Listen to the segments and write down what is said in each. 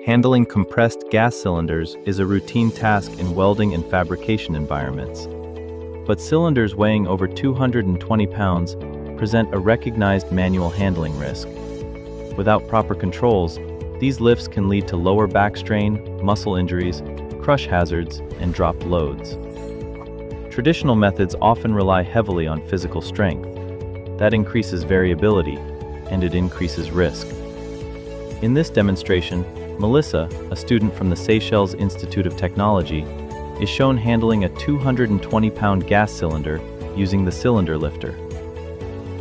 Handling compressed gas cylinders is a routine task in welding and fabrication environments. But cylinders weighing over 220 pounds present a recognized manual handling risk. Without proper controls, these lifts can lead to lower back strain, muscle injuries, crush hazards, and dropped loads. Traditional methods often rely heavily on physical strength. That increases variability, and it increases risk. In this demonstration, Melissa, a student from the Seychelles Institute of Technology, is shown handling a 220-pound gas cylinder using the cylinder lifter.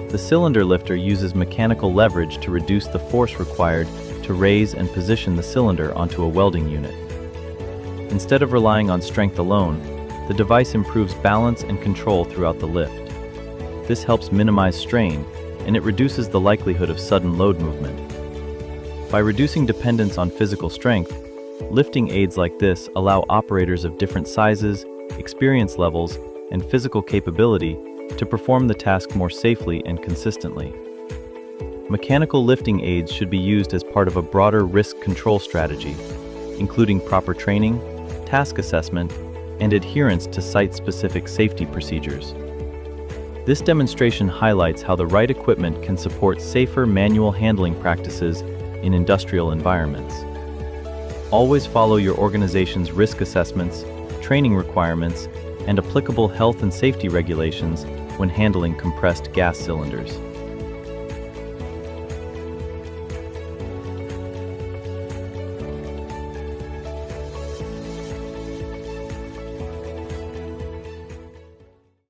The cylinder lifter uses mechanical leverage to reduce the force required to raise and position the cylinder onto a welding unit. Instead of relying on strength alone, the device improves balance and control throughout the lift. This helps minimize strain, and it reduces the likelihood of sudden load movement. By reducing dependence on physical strength, lifting aids like this allow operators of different sizes, experience levels, and physical capability to perform the task more safely and consistently. Mechanical lifting aids should be used as part of a broader risk control strategy, including proper training, task assessment, and adherence to site-specific safety procedures. This demonstration highlights how the right equipment can support safer manual handling practices in industrial environments. Always follow your organization's risk assessments, training requirements, and applicable health and safety regulations when handling compressed gas cylinders.